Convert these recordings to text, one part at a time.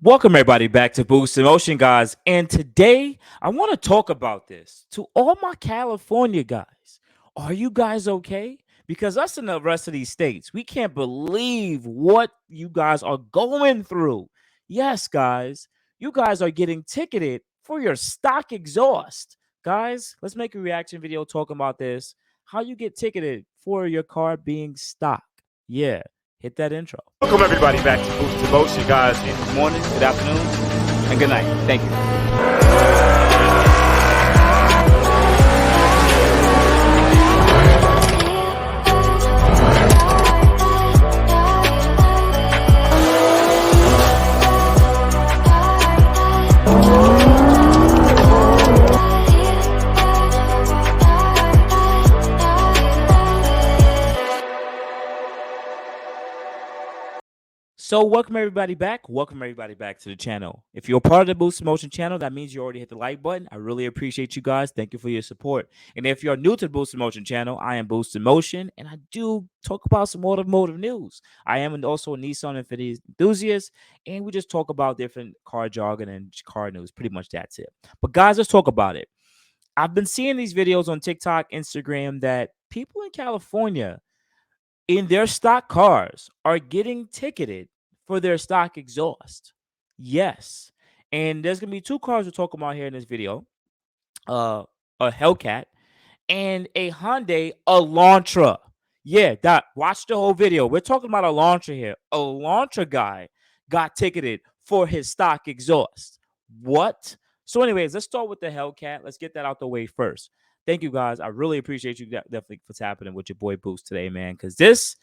Welcome everybody back to Boost Emotion, guys. And today I want to talk about this to all my California guys. Are you guys okay? Because us in the rest of these states, we can't believe what you guys are going through. Yes, guys, you guys are getting ticketed for your stock exhaust. Guys, let's make a reaction video talking about this. How you get ticketed for your car being stock. Yeah, hit that intro. Welcome everybody back to Boost Devotion, guys. And good morning, good afternoon, and good night. Thank you. So welcome everybody back. Welcome everybody back to the channel. If you're part of the Boost Motion channel, that means you already hit the like button. I really appreciate you guys. Thank you for your support. And if you're new to the Boost Motion channel, I am Boost Motion, and I do talk about some automotive news. I am also a Nissan Infiniti enthusiast, and we just talk about different car jargon and car news. Pretty much that's it. But guys, let's talk about it. I've been seeing these videos on TikTok, Instagram that people in California in their stock cars are getting ticketed for their stock exhaust. Yes. And there's going to be two cars we're talking about here in this video. A Hellcat and a Hyundai Elantra. Yeah, watch the whole video. We're talking about Elantra here. Elantra guy got ticketed for his stock exhaust. What? So anyways, let's start with the Hellcat. Let's get that out the way first. Thank you guys. I really appreciate you definitely for happening with your boy Boost today, man. Because this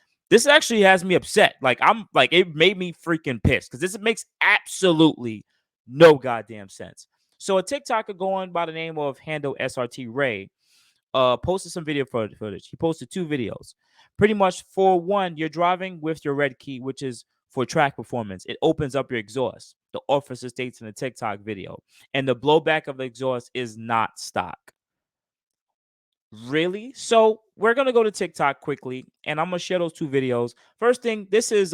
actually has me upset. It made me freaking pissed because this makes absolutely no goddamn sense. So a TikToker going by the name of Handle SRT Ray posted some video footage. He posted two videos. Pretty much for one, you're driving with your red key, which is for track performance. It opens up your exhaust. The officer states in the TikTok video. And the blowback of the exhaust is not stock. Really? So we're gonna go to TikTok quickly, and I'm gonna share those two videos. First thing, this is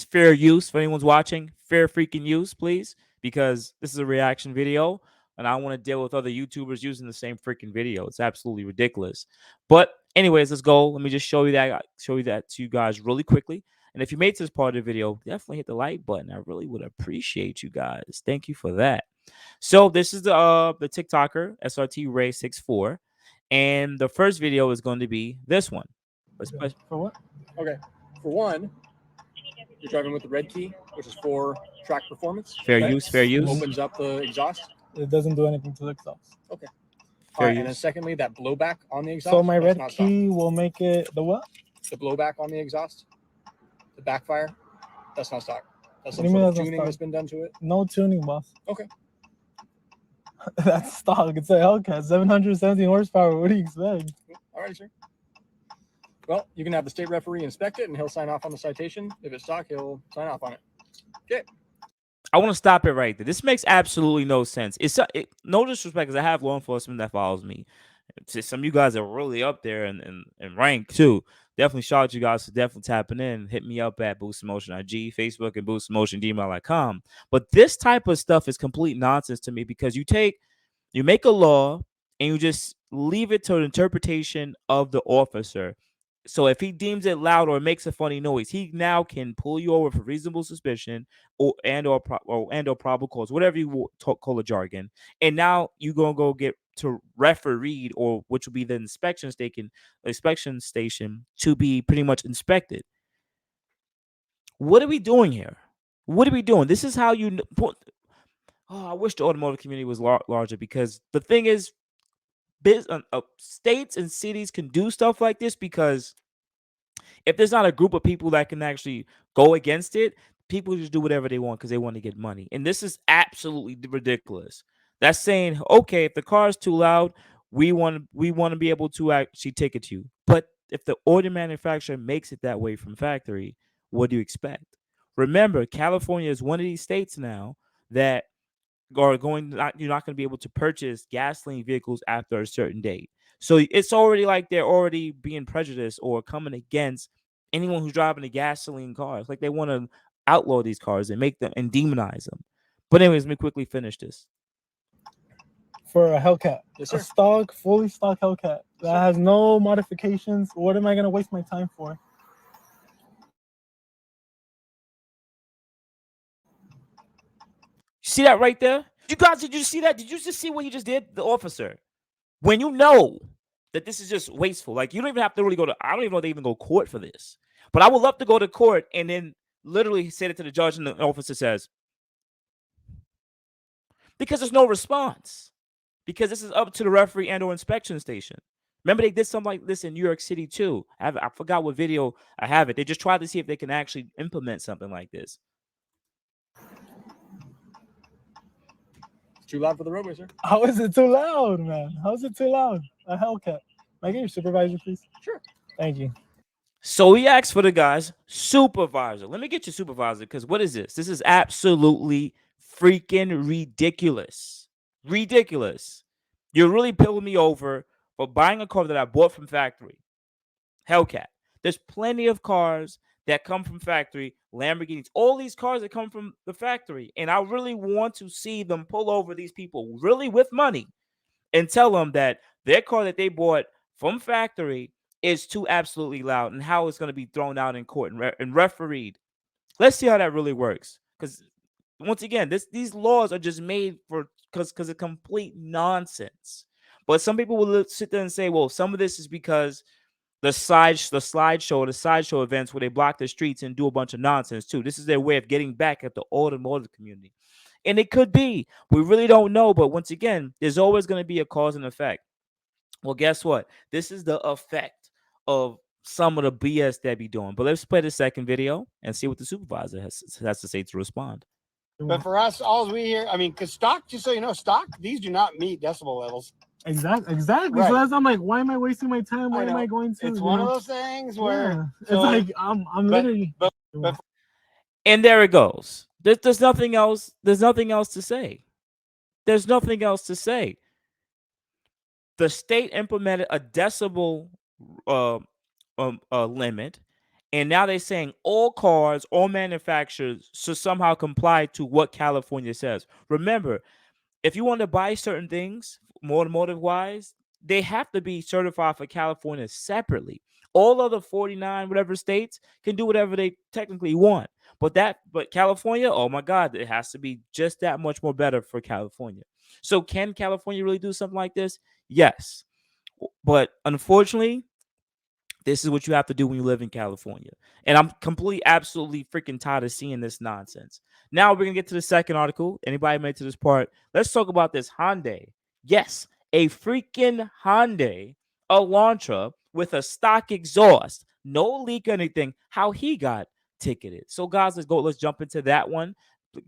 fair use for anyone's watching. Fair freaking use, please, because this is a reaction video, and I don't want to deal with other YouTubers using the same freaking video. It's absolutely ridiculous. But anyways, let's go. Let me just show you that to you guys really quickly. And if you made it to this part of the video, definitely hit the like button. I really would appreciate you guys. Thank you for that. So this is the TikToker SRT Ray 64, and the first video is going to be this one. For what? Okay. For one, you're driving with the red key, which is for track performance. Fair Okay. use, fair use. Opens up the exhaust. It doesn't do anything to the exhaust. Okay. Fair And then use. secondly, that blowback on the exhaust. So my that's red not key will make it the what? stock. The blowback on the exhaust, the backfire, that's not stock. That's What some do you mean sort of that's not tuning stock? that's been done to it. No tuning, boss. Okay. That's stock. It's a Hellcat, 717 horsepower. What do you expect? All right, sir. Well, you can have the state referee inspect it, and he'll sign off on the citation. If it's stock, he'll sign off on it. Okay. I want to stop it right there. This makes absolutely no sense. No disrespect, because I have law enforcement that follows me. Some of you guys are really up there in rank too. Definitely shout out you guys for definitely tapping in. Hit me up at Boost Motion IG, Facebook, and boostmotion@gmail.com. But this type of stuff is complete nonsense to me because you make a law and you just leave it to the interpretation of the officer. So if he deems it loud or makes a funny noise, he now can pull you over for reasonable suspicion or probable cause, whatever you call the jargon. And now you're gonna go get to refereed, or which will be the inspection station to be pretty much inspected. What are we doing here? What are we doing? This is how you. I wish the automotive community was larger, because the thing is, states and cities can do stuff like this because if there's not a group of people that can actually go against it, people just do whatever they want because they want to get money. And this is absolutely ridiculous. That's saying, okay, if the car is too loud, we want to be able to actually ticket you. But if the order manufacturer makes it that way from factory, what do you expect? Remember, California is one of these states now that are you're not going to be able to purchase gasoline vehicles after a certain date. So it's already like they're already being prejudiced or coming against anyone who's driving a gasoline car. It's like they want to outlaw these cars and make them and demonize them. But anyways, let me quickly finish this. For a Hellcat, Yes, a sir. stock, fully stock Hellcat that sir. has no modifications. What am I gonna waste my time for? See that right there? You guys, did you see that? Did you just see what he just did? The officer. When you know that this is just wasteful, like you don't even have to really go to, I don't even know if they even go to court for this. But I would love to go to court and then literally say it to the judge and the officer says, because there's no response. Because this is up to the referee and or inspection station. Remember, they did something like this in New York City too. I forgot what video I have it. They just tried to see if they can actually implement something like this. It's too loud for the roadway, sir. How is it too loud, man? How is it too loud? A Hellcat. May I get your supervisor, please? Sure. Thank you. So he asked for the guy's supervisor. Let me get your supervisor, because what is this? This is absolutely freaking ridiculous. Ridiculous. You're really pulling me over for buying a car that I bought from factory. Hellcat. There's plenty of cars that come from factory, Lamborghinis, all these cars that come from the factory. And I really want to see them pull over these people really with money and tell them that their car that they bought from factory is too absolutely loud and how it's going to be thrown out in court and refereed. Let's see how that really works. Because once again, these laws are just made for because of complete nonsense. But some people will sit there and say, well, some of this is because the sideshow events where they block the streets and do a bunch of nonsense too. This is their way of getting back at the automotive community. And it could be. We really don't know. But once again, there's always going to be a cause and effect. Well, guess what? This is the effect of some of the BS they be doing. But let's play the second video and see what the supervisor has to say to respond. But for us, all we hear, I mean, because stock, just so you know, stock, these do not meet decibel levels. Exactly. Right. So that's, I'm like, why am I wasting my time? Why am I going to? It's one of those things where it's like I'm literally. But and there it goes. There's nothing else. There's nothing else to say. There's nothing else to say. The state implemented a decibel limit, and now they're saying all cars, all manufacturers should somehow comply to what California says. Remember, if you want to buy certain things, automotive-wise, they have to be certified for California separately. All other 49 whatever states can do whatever they technically want. But California, oh my God, it has to be just that much more better for California. So can California really do something like this? Yes. But unfortunately, this is what you have to do when you live in California. And I'm completely, absolutely freaking tired of seeing this nonsense. Now we're going to get to the second article. Anybody made it to this part? Let's talk about this Hyundai. Yes, a freaking Hyundai Elantra with a stock exhaust. No leak or anything. How he got ticketed. So guys, let's jump into that one.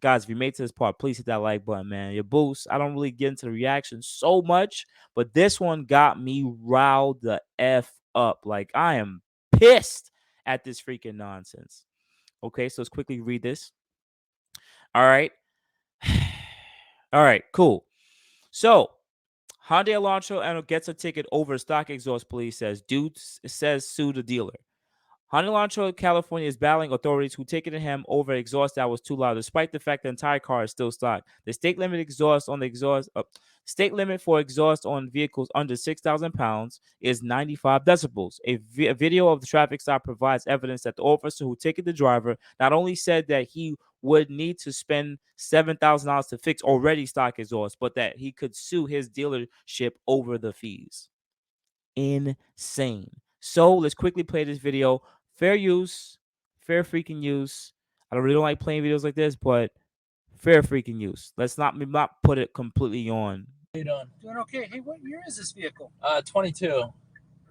Guys, if you made it to this part, please hit that like button, man. Your boost. I don't really get into the reaction so much, but this one got me riled the F up. Like, I am pissed at this freaking nonsense. Okay, so let's quickly read this. All right. All right, cool. So, Hyundai Elantra gets a ticket over stock exhaust, police says. Dude says sue the dealer. Hyundai Elantra, California is battling authorities who ticketed him over exhaust that was too loud, despite the fact the entire car is still stock. The state limit for exhaust on vehicles under 6,000 pounds is 95 decibels. A video of the traffic stop provides evidence that the officer who ticketed the driver not only said that he would need to spend $7,000 to fix already stock exhaust, but that he could sue his dealership over the fees. Insane. So let's quickly play this video. Fair use, fair freaking use. I really don't like playing videos like this, but fair freaking use. Let's not put it completely on. How you doing? Doing okay. Hey, what year is this vehicle? 22.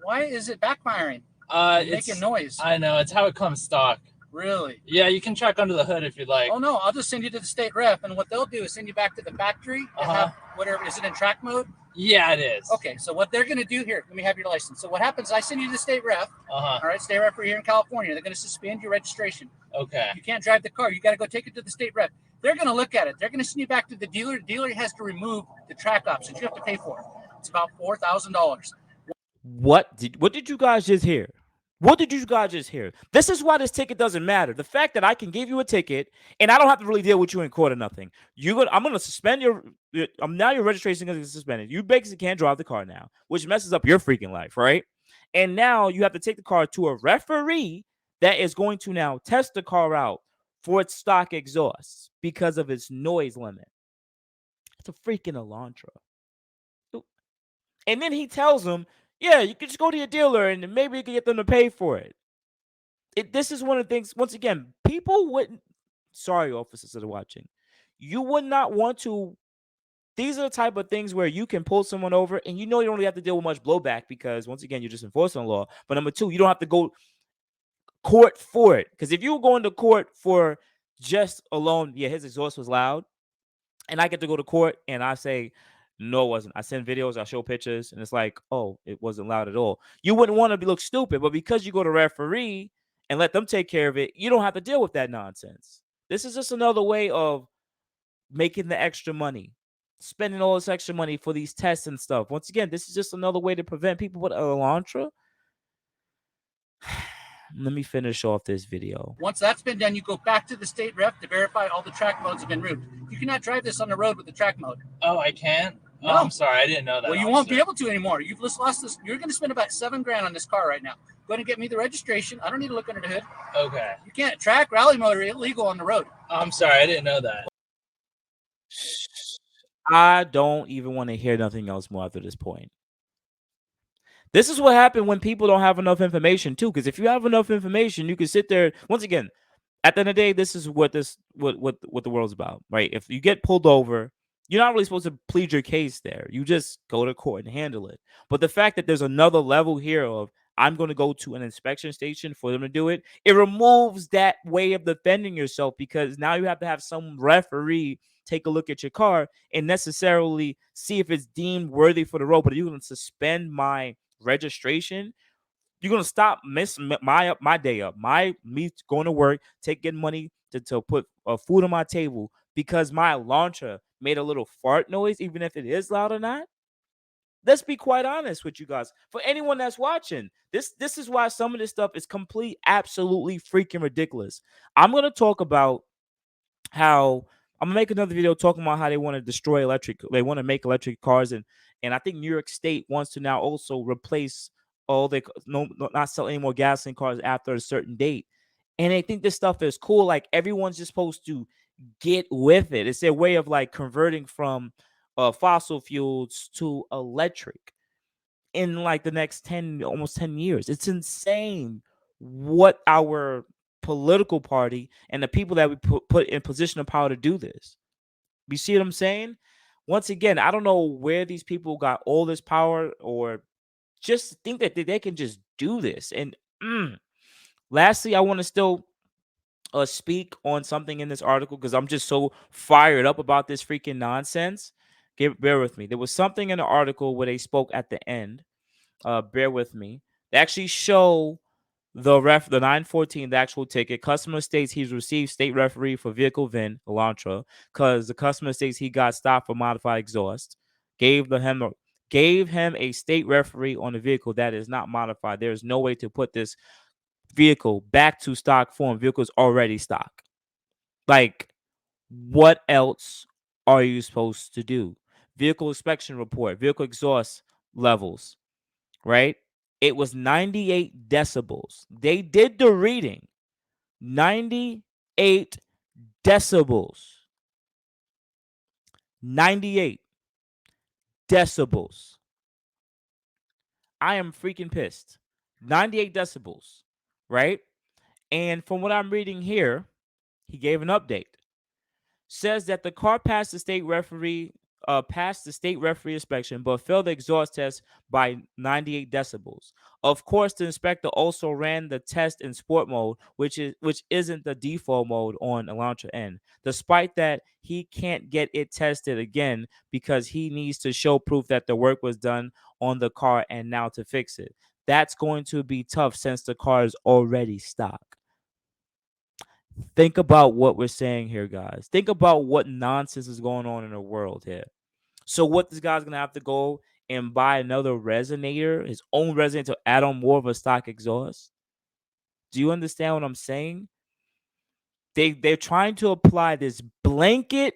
Why is it backfiring? It's Making noise. I know, it's how it comes stock. Really? Yeah, you can check under the hood if you'd like. Oh no, I'll just send you to the state rep, and what they'll do is send you back to the factory and have whatever. Is it in track mode? Yeah, it is. Okay, so what they're going to do here, let me have your license. So what happens, I send you to the state rep, Uh-huh. all right, state rep here in California. They're going to suspend your registration. Okay. You can't drive the car. You got to go take it to the state rep. They're going to look at it. They're going to send you back to the dealer. The dealer has to remove the track options. You have to pay for it. It's about $4,000. What did you guys just hear? What did you guys just hear? This is why this ticket doesn't matter. The fact that I can give you a ticket and I don't have to really deal with you in court or nothing. I'm gonna suspend your. Now your registration is suspended. You basically can't drive the car now, which messes up your freaking life, right? And now you have to take the car to a referee that is going to now test the car out for its stock exhaust because of its noise limit. It's a freaking Elantra. And then he tells them, yeah, you can just go to your dealer and maybe you can get them to pay for it. This is one of the things, once again, people wouldn't, sorry, officers that are watching, you would not want to, these are the type of things where you can pull someone over and you don't really have to deal with much blowback because, once again, you're just enforcing the law. But number two, you don't have to go court for it. Because if you were going to court for just alone, yeah, his exhaust was loud, and I get to go to court and I say, no, it wasn't. I send videos, I show pictures, and it's like, oh, it wasn't loud at all. You wouldn't want to look stupid, but because you go to referee and let them take care of it, you don't have to deal with that nonsense. This is just another way of making the extra money, spending all this extra money for these tests and stuff. Once again, this is just another way to prevent people with Elantra. Let me finish off this video. Once that's been done, you go back to the state rep to verify all the track modes have been removed. You cannot drive this on the road with the track mode. Oh, I can't? No. Oh, I'm sorry. I didn't know that. Well, you won't be able to anymore. You've just lost this. You're going to spend about $7,000 on this car right now. Go ahead and get me the registration. I don't need to look under the hood. Okay. You can't track rally mode are illegal on the road. Oh, I'm sorry. I didn't know that. I don't even want to hear nothing else more after this point. This is what happened when people don't have enough information too. Because if you have enough information, you can sit there. Once again, at the end of the day, this is what the world's about, right? If you get pulled over, you're not really supposed to plead your case there. You just go to court and handle it. But the fact that there's another level here of I'm going to go to an inspection station for them to do it, it removes that way of defending yourself because now you have to have some referee take a look at your car and necessarily see if it's deemed worthy for the road. But you're going to suspend my registration. You're gonna stop my day up, me going to work, getting money to put food on my table because my Elantra made a little fart noise, even if it is loud or not. Let's be quite honest with you guys. For anyone that's watching, this is why some of this stuff is absolutely freaking ridiculous. I'm gonna talk about how I'm gonna make another video talking about how they want to destroy they want to make electric cars, and I think New York State wants to now also replace not sell any more gasoline cars after a certain date. And I think this stuff is cool. Like everyone's just supposed to get with it. It's their way of like converting from fossil fuels to electric in like the next almost 10 years. It's insane what our political party and the people that we put in position of power to do this. You see what I'm saying? Once again, I don't know where these people got all this power or just think that they can just do this. And lastly, I want to still speak on something in this article because I'm just so fired up about this freaking nonsense. Bear with me. There was something in the article where they spoke at the end. Bear with me. They actually show the 914, the actual ticket. Customer states he's received state referee for vehicle VIN, Elantra, because the customer states he got stopped for modified exhaust. Gave him a state referee on the vehicle that is not modified. There is no way to put this vehicle back to stock form. Vehicle's already stock. Like, what else are you supposed to do? Vehicle inspection report, vehicle exhaust levels, right? It was 98 decibels. They did the reading. 98 decibels. 98 decibels. I am freaking pissed. 98 decibels, right? And from what I'm reading here, he gave an update. Says that the car passed the state referee inspection, but failed the exhaust test by 98 decibels. Of course, the inspector also ran the test in sport mode, which isn't the default mode on Elantra N. Despite that, he can't get it tested again because he needs to show proof that the work was done on the car and now to fix it. That's going to be tough since the car is already stock. Think about what we're saying here, guys. Think about what nonsense is going on in the world here. So what this guy's going to have to go and buy another resonator, his own resonator, to add on more of a stock exhaust? Do you understand what I'm saying? They're trying to apply this blanket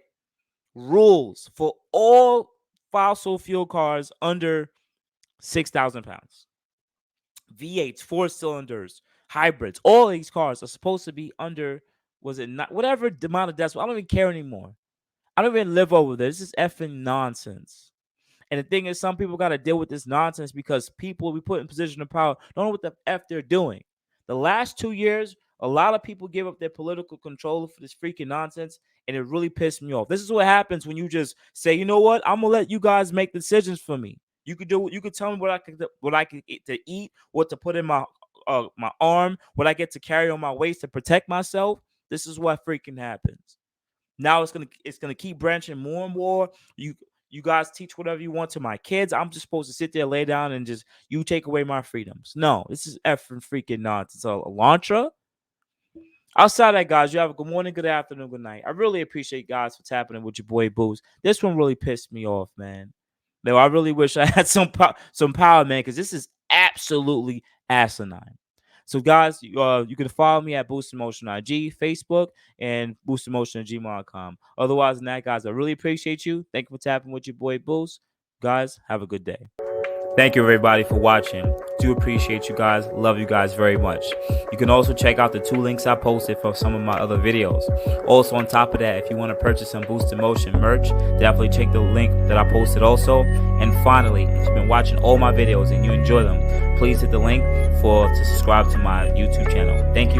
rules for all fossil fuel cars under 6,000 pounds. V8s, 4 cylinders, hybrids, all these cars are supposed to be under, was it not, whatever the amount of decibel. I don't even care anymore. I don't even live over there. This is effing nonsense. And the thing is, some people got to deal with this nonsense because people we put in position of power don't know what the F they're doing. The last 2 years, a lot of people give up their political control for this freaking nonsense, and it really pissed me off. This is what happens when you just say, you know what, I'm gonna let you guys make decisions for me. You could do, you could tell me what I could eat, what to put in my my arm, what I get to carry on my waist to protect myself. This is what freaking happens. Now it's gonna keep branching more and more. You guys teach whatever you want to my kids. I'm just supposed to sit there, lay down, and just you take away my freedoms. No, this is effing freaking nonsense. So Elantra. Outside that, guys, you have a good morning, good afternoon, good night. I really appreciate guys for tapping in with your boy Boost. This one really pissed me off, man. Though I really wish I had some power, man, because this is absolutely asinine. So, guys, you can follow me at boostinmotion IG, Facebook, and boostinmotion at gmail.com. Otherwise than that, guys, I really appreciate you. Thank you for tapping with your boy Boost. Guys, have a good day. Thank you, everybody, for watching. Do appreciate you guys. Love you guys very much. You can also check out the 2 links I posted for some of my other videos. Also, on top of that, if you want to purchase some Boost in Motion merch, definitely check the link that I posted also. And finally, if you've been watching all my videos and you enjoy them, please hit the link to subscribe to my YouTube channel. Thank you.